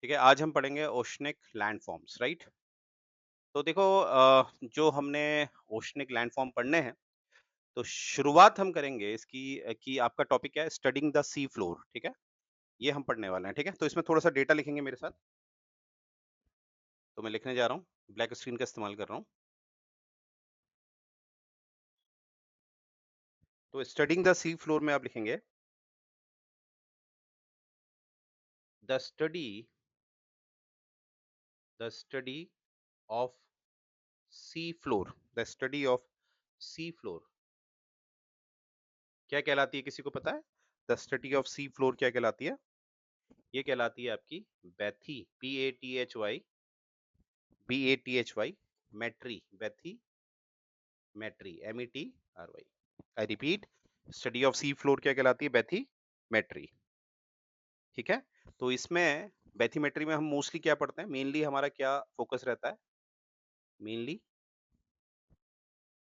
ठीक है, आज हम पढ़ेंगे ओशनिक लैंडफॉर्म्स, राइट? तो देखो, जो हमने ओशनिक लैंडफॉर्म पढ़ने हैं, तो शुरुआत हम करेंगे इसकी कि आपका टॉपिक क्या है? स्टडिंग द सी फ्लोर, ठीक है? ये हम पढ़ने वाले हैं, ठीक है? तो इसमें थोड़ा-सा डेटा लिखेंगे मेरे साथ। तो मैं लिखने जा रहा हूँ, ब्लैक स्क्रीन का इस्तेमाल कर रहा हूँ। तो स्टडिंग द सी फ्लोर में आप लिखेंगे the study the study of sea floor, the study of sea floor क्या कहलाती है, किसी को पता है? The study of sea floor क्या कहलाती है? ये कहलाती है आपकी बैथी, BATHY मेट्री, बैथी मेट्री, METRY। I repeat, study of sea floor क्या कहलाती है? बैथी मेट्री, ठीक है? तो इसमें बैथीमेट्री में हम मोस्टली क्या पढ़ते हैं? मेनली हमारा क्या फोकस रहता है? मेनली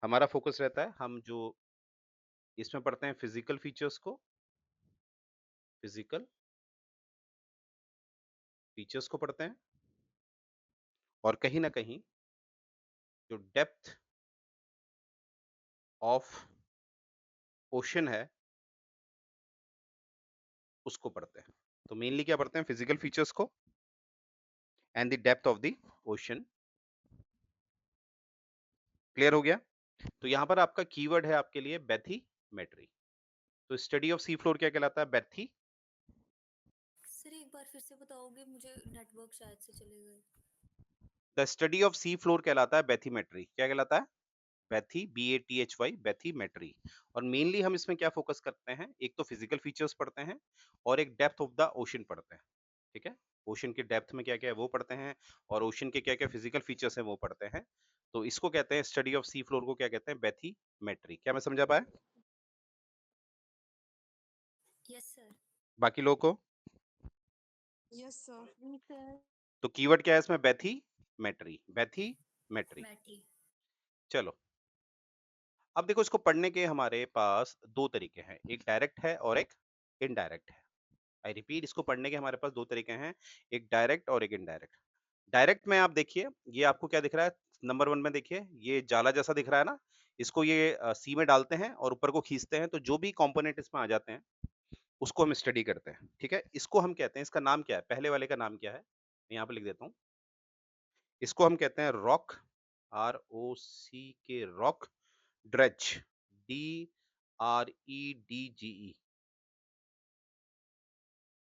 हमारा फोकस रहता है, हम जो इसमें पढ़ते हैं फिजिकल फीचर्स को, फिजिकल फीचर्स को पढ़ते हैं, और कहीं ना कहीं जो डेप्थ ऑफ ओशन है उसको पढ़ते हैं। तो मेनली क्या पढ़ते हैं? फिजिकल फीचर्स को and the depth of the ocean. Clear हो गया? तो यहाँ पर आपका कीवर्ड है आपके लिए बैथीमेट्री। तो स्टडी ऑफ सी फ्लोर क्या कहलाता है? बैथी सर एक बार फिर से बताओगे? मुझे नेटवर्क शायद से चले गए। The study of sea floor कहलाता है बैथीमेट्री। क्या कहलाता है? बैथी, BATHY, बैथीमेट्री। और मेनली हम इसमें क्या फोकस करते हैं? एक तो फिजिकल फीचर्स पढ़ते हैं और एक डेप्थ ऑफ द ओशन पढ़ते हैं, ठीक है? ओशन के डेप्थ में क्या क्या है वो पढ़ते हैं, और ओशन के क्या क्या फिजिकल फीचर्स हैं वो पढ़ते हैं। तो इसको कहते हैं, स्टडी ऑफ सी फ्लोर को क्या कहते हैं? बैथीमेट्री। क्या मैं समझा पाया? Yes sir. बाकी लोगों को? Yes sir. जी सर। तो कीवर्ड क्या है इसमें? Bathymetry, bathymetry. बैठी। चलो, अब देखो, इसको पढ़ने के हमारे पास दो तरीके हैं, एक डायरेक्ट है और एक इनडायरेक्ट है। आई रिपीट, इसको पढ़ने के हमारे पास दो तरीके हैं, एक डायरेक्ट और एक इनडायरेक्ट। डायरेक्ट में आप देखिए, ये आपको क्या दिख रहा है? नंबर वन में देखिए, ये जाला जैसा दिख रहा है ना, इसको ये सी में डालते हैं और ऊपर को खींचते हैं, तो जो भी कंपोनेंट इसमें आ जाते हैं उसको हम स्टडी करते हैं, ठीक है? इसको हम कहते हैं, इसका नाम क्या है? पहले वाले का नाम क्या है? मैं यहाँ पे लिख देता हूँ। इसको हम कहते हैं rock, ROCK, rock dredge, DREDGE।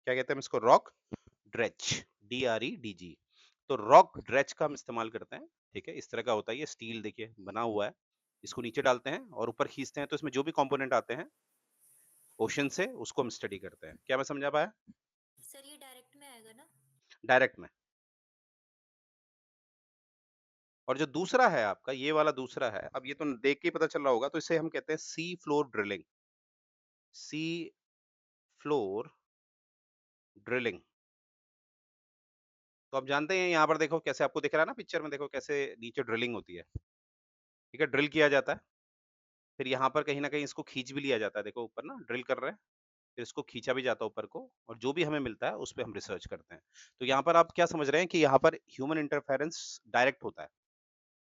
क्या कहते हैं हम इसको? Rock dredge, DREDG। तो रॉक ड्रेज का हम इस्तेमाल करते हैं, ठीक है? इस तरह का होता है, ये स्टील देखिए बना हुआ है, इसको नीचे डालते हैं और ऊपर खींचते हैं, तो इसमें जो भी कंपोनेंट आते हैं ओशन से, उसको हम स्टडी करते हैं। क्या मैं समझा पाया? सर ये डायरेक्ट में आएगा ना? डायरेक्ट में। और जो दूसरा है आपका, ये वाला दूसरा है, अब ये तो देख के ही पता चल रहा होगा, तो इसे हम कहते हैं sea floor drilling, sea floor drilling. तो आप जानते हैं, यहाँ पर देखो कैसे आपको दिख रहा है ना, पिक्चर में देखो कैसे नीचे ड्रिलिंग होती है, ठीक है? ड्रिल किया जाता है, फिर यहाँ पर कहीं न कहीं इसको खींच भी लिया जाता है, देखो ऊपर ना ड्रिल कर रहे हैं, फिर इसको खींचा भी जाता है ऊपर को, और जो भी हमें मिलता है उस पे हम रिसर्च करते हैं। तो यहाँ पर आप क्या समझ रहे हैं कि यहाँ पर ह्यूमन इंटरफेरेंस डायरेक्ट होता है,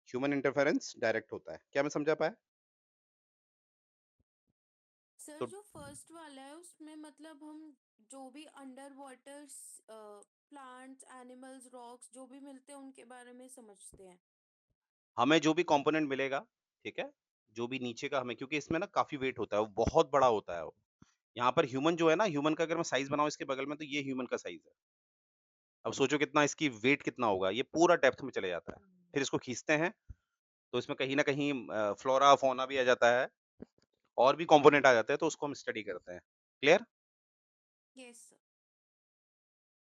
ह्यूमन इंटरफेरेंस डायरेक्ट होता है। क्या मैं समझा पाया? सर तो जो फर्स्ट वाला है उसमें मतलब हम जो भी under water plants, animals, rocks जो भी मिलते हैं उनके बारे में समझते हैं। हमें जो भी कंपोनेंट मिलेगा, ठीक है? जो भी नीचे का हमें, क्योंकि इसमें ना काफ़ी वेट होता है, वो बहुत बड़ा होता है वो। यहाँ पर ह्यूमन जो है ना, ह्यूमन का अगर मैं साइज़ बनाऊँ इसके बगल में, तो ये ह्यूमन का साइज़ है। अब सोचो कितना इसकी वेट कितना होगा, ये पूरा डेप्थ में चले जाता है। फिर इसको खींचते हैं, तो इसमें कहीं न कहीं फ्लोरा, फौना भी आ जाता है, और भी कंपोनेंट आ जाते हैं, तो उसको हम स्टडी करते हैं। क्लियर? Yes sir.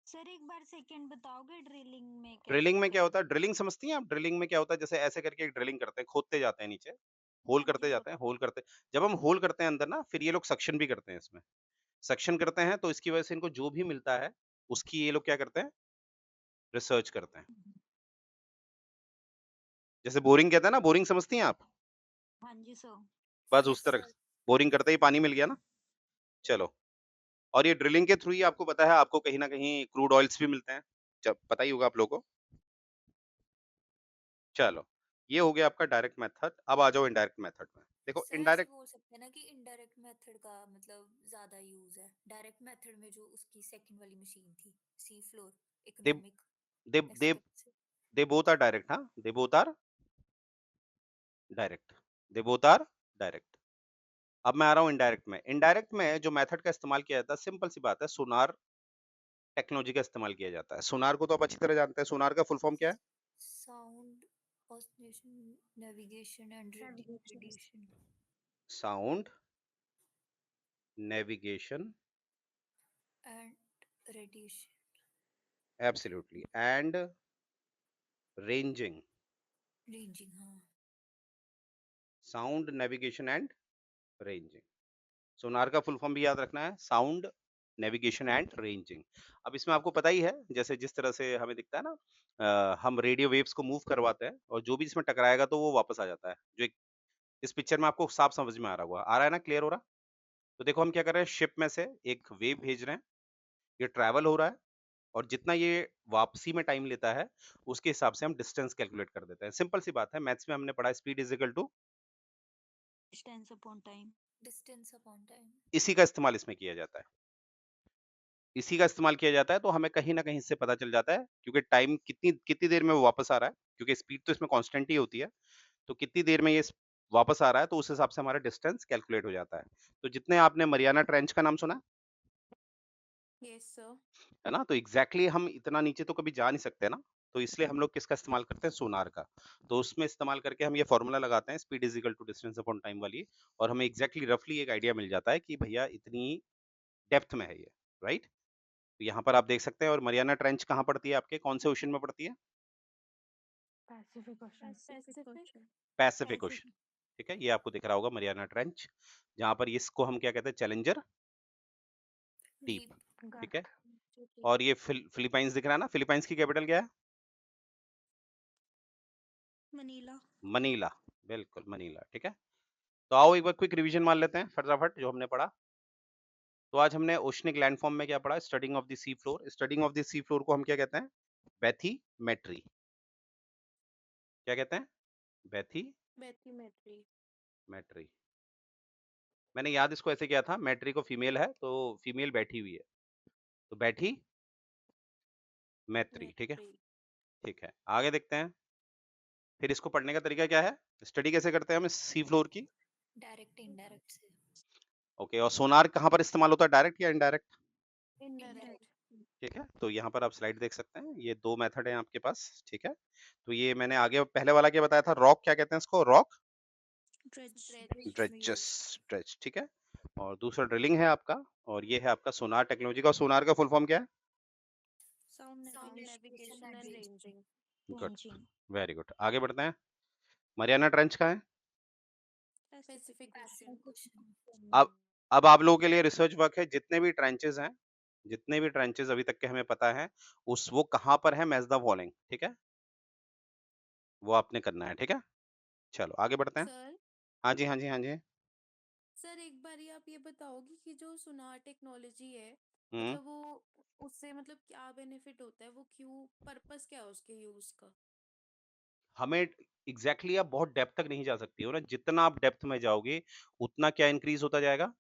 सर एक बार सेकंड बताओगे ड्रिलिंग में ड्रिलिंग कैसे में क्या होता है? करते हैं? ड्रिलिंग समझती हैं आप? ड्रिलिंग में क्या होता है? जैसे ऐसे करके एक ड्रिलिंग करते हैं, खोदते जाते हैं नीचे, होल हाँ जी करते सर। जाते हैं, होल करते, जब हम होल करते हैं अंदर ना, फिर ये लोग सक्शन भी करते हैं इसमें। सक्शन करते हैं, तो इसकी वजह से इनको जो भी मिलता है, उसकी ये लोग क्या करते हैं? रिसर्च करते हैं। जैसे बोरिंग कहते हैं ना, बोरिंग समझती हैं आप? हाँ जी सर। बस उस यस तरह, सर। बोरिंग करते ही पानी मिल गया ना? चलो, और ये ड्रिलिंग के थ्रू ही आपको पता है, आपको कहीं न कहीं क्रूड ऑयल्स भी मिलते हैं। जब पता ही होगा आप लोगों को। चलो, ये हो गया आपका डायरेक्ट मेथड। अब आ जाओ इनडायरेक्ट मेथड में। देखो सर ऐसे इनडायरेक्ट बोल सकते हैं ना कि इनडायरेक्ट मेथड का मतलब ज्यादा यूज है डायरेक्ट मेथड में, जो उसकी सेकंड वाली मशीन थी sea floor they economic they they expect से। They both are direct. हाँ, they both are direct. They both are direct. अब मैं आ रहा हूँ इनडायरेक्ट में। इनडायरेक्ट में जो मेथड का इस्तेमाल किया जाता है, सिंपल सी बात है, सोनार टेक्नोलॉजी का इस्तेमाल किया जाता है। सोनार को तो आप अच्छी तरह जानते हैं। सोनार का फुल फॉर्म क्या है? Sound oscillation navigation and Navigation. Radiation sound navigation and radiation absolutely and ranging. Ranging. हाँ साउंड नेविगेशन एंड रेंजिंग। सोनार का फुल फॉर्म भी याद रखना है, साउंड नेविगेशन एंड रेंजिंग। अब इसमें आपको पता ही है, जैसे जिस तरह से हमें दिखता है ना, हम रेडियो वेव्स को मूव करवाते हैं और जो भी इसमें टकराएगा तो वो वापस आ जाता है। जो इस पिक्चर में आपको साफ समझ में आ रहा है ना, क्लियर हो रहा? तो देखो हम क्या कर रहे हैं, शिप में से एक वेव भेज रहे हैं, ये ट्रैवल हो रहा है और जितना ये वापसी में टाइम लेता है उसके हिसाब से हम डिस्टेंस कैलकुलेट कर देते हैं। सिंपल सी बात है, मैथ्स में हमने पढ़ा speed is equal to, Distance upon time. Distance upon time. इसी का इस्तेमाल इसमें किया जाता है। इसी का इस्तेमाल किया जाता है तो हमें कहीं ना कहीं से पता चल जाता है, क्योंकि टाइम कितनी कितनी देर में वो वापस आ रहा है, क्योंकि स्पीड तो इसमें कांस्टेंट ही होती है, तो कितनी देर में ये वापस आ रहा है तो उस हिसाब से हमारा डिस्टेंस कैलकुलेट हो जाता है। तो जितने आपने मरियाना ट्रेंच का नाम सुना है यस सर। है ना, तो एग्जैक्टली हम इतना नीचे तो कभी जा नहीं सकते ना, तो इसलिए हम लोग किसका इस्तेमाल करते हैं, सोनार का। तो उसमें इस्तेमाल करके हम ये फॉर्मूला लगाते हैं, speed is equal to distance upon time वाली, और हमें एग्जैक्टली रफली एक आइडिया मिल जाता है कि भैया इतनी डेप्थ में है ये, राइट। तो यहाँ पर आप देख सकते हैं। और मरियाना ट्रेंच कहाँ पड़ती है आपके, कौन से ओशन में पड़ती है? Pacific Ocean. Pacific. Pacific ocean. ठीक है, ये आपको दिख रहा होगा मरियाना ट्रेंच, जहाँ पर इसको हम क्या कहते हैं, चैलेंजर डीप। डीप। ठीक है, ठीक और ये फिलीपाइंस दिख रहा है ना, फिलीपाइंस की कैपिटल क्या है? Manila. मनीला। बिल्कुल मनीला, ठीक है। तो आओ एक बार क्विक रिवीजन मार लेते हैं फटाफट जो हमने पढ़ा। तो आज हमने ओशनिक लैंडफॉर्म में क्या पढ़ा, studying of the sea floor. Studying of the sea floor को हम क्या कहते हैं, बैथीमेट्री। क्या कहते हैं, बैथीमेट्री। बैथीमेट्री। मैंने याद इसको ऐसे किया था, मेट्री को फीमेल है तो फीमेल बैठी हुई है, तो बैठी मैत्री। ठीक है, मेट्री। ठीक है, आगे देखते हैं। फिर इसको पढ़ने का तरीका क्या है, स्टडी कैसे करते हैं हम सी फ्लोर की? डायरेक्ट इनडायरेक्ट से। ओके, और सोनार कहाँ पर इस्तेमाल होता है, डायरेक्ट या इनडायरेक्ट? इनडायरेक्ट। ठीक है, तो यहाँ पर आप स्लाइड देख सकते हैं, ये दो मेथड हैं आपके पास। ठीक है, तो ये मैंने आगे पहले वाला क्या बताया था, रॉक क्या कहते हैं इसको, रॉक Dredge. ड्रेज। ड्रेजेस, ड्रेज। ठीक है, और दूसरा ड्रिलिंग है आपका, और ये है आपका सोनार टेक्नोलॉजी का। सोनार का फुल फॉर्म क्या है? Sound sound navigation navigation and and range. Ranging. Good, Ranging. Very good, आगे बढ़ते हैं। मरियाना ट्रेंच का है। Pacific ocean. अब अब आप लोगों के लिए रिसर्च वर्क है, जितने भी ट्रेंचेस हैं, जितने भी ट्रेंचेस अभी तक के हमें पता है, उस वो कहाँ पर है, मैच द फॉलोइंग। ठीक है, वो आपने करना है। ठीक है, चलो आगे बढ़ते हैं। सर। हाँ जी, हाँ जी, हाँ जी। सर एक बार आप ये बताओगे कि जो सोनार टेक्नोलॉजी है, हम्म मतलब वो उससे मतलब क्या बेनिफिट होता है, वो क्यों, पर्पस क्या है उसके यूज का? हमें एग्जैक्टली आप बहुत डेप्थ तक नहीं जा सकती हो ना, जितना आप डेप्थ में जाओगे उतना क्या इंक्रीज होता जाएगा,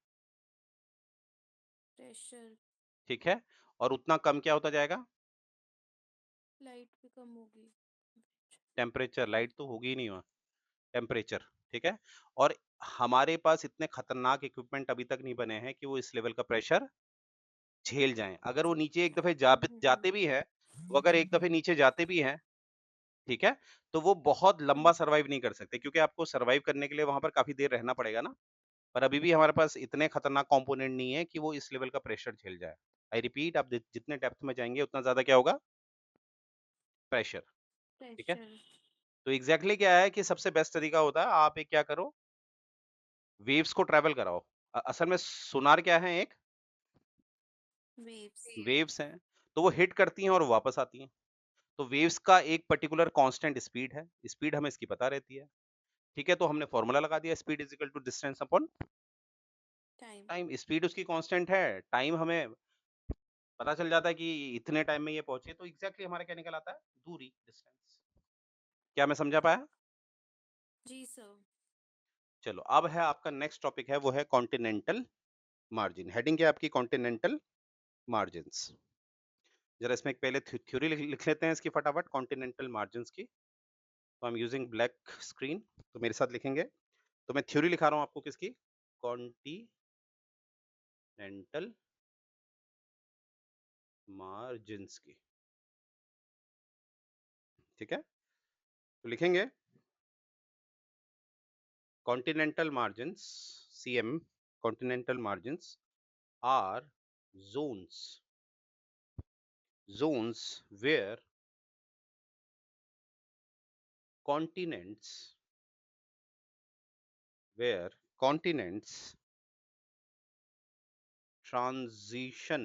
प्रेशर। ठीक है, और उतना कम क्या होता जाएगा, लाइट भी कम होगी। टेम्परेचर। लाइट तो होगी ही नहीं वहाँ, टेम्परेचर। ठीक है, और हमारे पास इतने खतरनाक इक्विपमेंट अभी तक नहीं बने हैं कि वो इस लेवल का प्रेशर झेल जाएं। अगर वो नीचे एक दफे जाते भी हैं, वो अगर एक दफे नीचे जाते भी हैं, ठीक है, तो वो बहुत लंबा सरवाइव नहीं कर सकते, क्योंकि आपको सरवाइव करने के लिए वहां पर काफी देर रहना पड़ेगा ना। पर अभी भी हमारे पास इतने खतरनाक कंपोनेंट नहीं है कि वो इस लेवल का प्रेशर झेल जाए। आई रिपीट, आप जितने डेप्थ में जाएंगे उतना ज्यादा क्या होगा, प्रेशर। ठीक है, प्रेशर। तो एग्जैक्टली क्या है कि सबसे बेस्ट तरीका होता है, आप एक क्या करो, वेव्स को ट्रेवल कराओ। असल में सोनार क्या है, एक वेव्स। वेव्स हैं, तो वो हिट करती हैं और वापस आती हैं। तो वेव्स का एक पर्टिकुलर कांस्टेंट स्पीड है, स्पीड हमें इसकी पता रहती है। ठीक है, तो हमने फॉर्मूला लगा दिया, speed is equal to distance upon time. Time. Speed उसकी कांस्टेंट है, टाइम हमें पता चल जाता है कि इतने टाइम में ये पहुंचे, तो एग्जैक्टली हमारा क्या निकल आता है, दूरी, डिस्टेंस। क्या मैं समझा पाया? जी सर। चलो, अब है आपका नेक्स्ट टॉपिक है, वो है कॉन्टिनेंटल मार्जिन। हेडिंग क्या है आपकी? Continental margins. जरा इसमें एक पहले थ्योरी लिख लेते हैं इसकी फटाफट, कॉन्टिनेंटल मार्जिन्स की। तो I am using black screen, तो मेरे साथ लिखेंगे। तो मैं थ्योरी लिखा रहा हूं आपको किसकी? कॉन्टिनेंटल मार्जिन्स की। ठीक है, तो लिखेंगे continental margins, CM, continental margins are zones where continents transition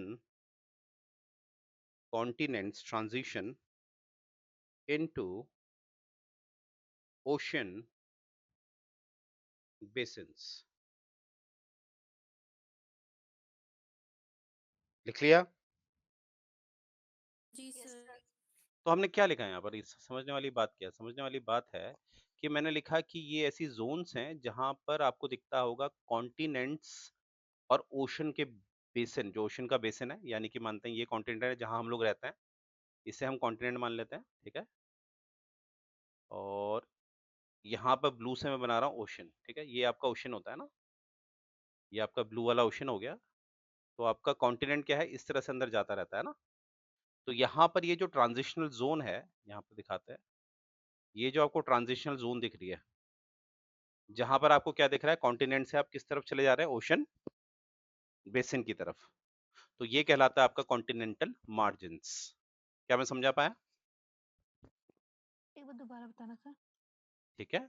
into ocean basins। लिख लिया? जी यस सर। सर। तो हमने क्या लिखा है यहाँ पर? इस समझने वाली बात क्या है? समझने वाली बात है कि मैंने लिखा कि ये ऐसी जोन्स हैं जहां पर आपको दिखता होगा कॉन्टिनेंट्स और ओशन के बेसिन, जो ओशन का बेसिन है, यानी कि मानते हैं ये कॉन्टिनेंट है जहां हम लोग रहते हैं, इसे हम कॉन्टिनेंट मान लेते हैं। ठीक है, और यहाँ पर ब्लू से मैं बना रहा हूँ ओशन। ठीक है, ये आपका ओशन होता है ना, ये आपका ब्लू वाला ओशन हो गया। तो आपका कॉन्टिनेंट क्या है, इस तरह से अंदर जाता रहता है ना। तो यहाँ पर ये जो ट्रांजिशनल जोन है, यहाँ पर दिखाते हैं, ये जो आपको ट्रांजिशनल जोन दिख रही है, जहां पर आपको क्या दिख रहा है, कॉन्टिनेंट से आप किस तरफ चले जा रहे हैं, ओशन बेसिन की तरफ। तो ये कहलाता है आपका कॉन्टिनेंटल मार्जिन्स। क्या मैं समझा पाया? एक बार दोबारा बताना सर। ठीक है,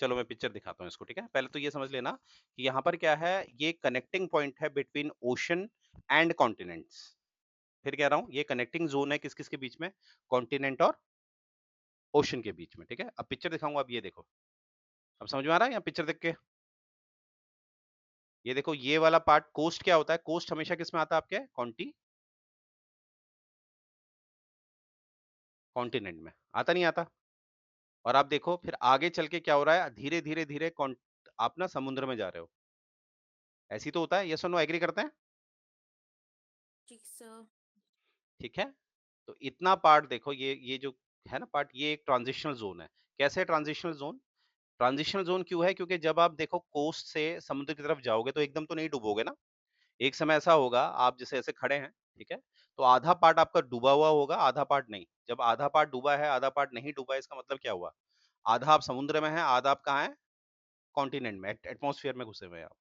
चलो मैं पिक्चर दिखाता हूँ इसको। ठीक है, पहले तो ये समझ लेना कि यहाँ पर क्या है, ये कनेक्टिंग पॉइंट है बिटवीन ओशन एंड कॉन्टिनेंट्स। फिर कह रहा हूँ, ये कनेक्टिंग जोन है किस किस के बीच में, कॉन्टिनेंट और ओशन के बीच में। ठीक है, अब पिक्चर दिखाऊंगा, अब ये देखो, अब समझ में आ रहा है यहाँ पिक्चर देख के? ये देखो, ये वाला पार्ट कोस्ट क्या होता है, कोस्ट हमेशा किस में आता है आपके, कॉन्टिनेंट में, आता नहीं आता? और आप देखो फिर आगे चल के क्या हो रहा है, धीरे धीरे धीरे आप ना समुद्र में जा रहे हो। ऐसी तो होता है, यस और नो, एग्री करते हैं? जी सर। ठीक है, तो इतना पार्ट देखो, ये जो है ना पार्ट, ये एक ट्रांजिशनल जोन है। कैसे ट्रांजिशनल जोन? ट्रांजिशनल जोन क्यों है? क्योंकि जब आप देखो कोस्ट से समुद्र की तरफ जाओगे तो एकदम तो नहीं डूबोगे ना। एक समय ऐसा होगा, आप जैसे ऐसे खड़े हैं, ठीक है, तो आधा पार्ट आपका डूबा हुआ होगा, आधा पार्ट नहीं। जब आधा पार्ट डूबा है, आधा पार्ट नहीं डूबा है, इसका मतलब क्या हुआ, आधा आप समुद्र में हैं, आधा आप कहाँ हैं, कॉन्टिनेंट में, एटमॉस्फेयर में घुसे हुए हैं आप।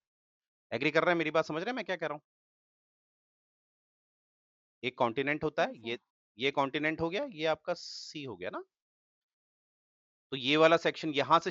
एग्री कर रहे हैं, मेरी बात समझ रहे हैं मैं क्या कह रहा हूँ? एक कॉन्टिनेंट होता है, यस सर। ये कॉन्टिनेंट हो गया, ये आपका सी हो गया ना। तो ये वाला सेक्शन यहाँ से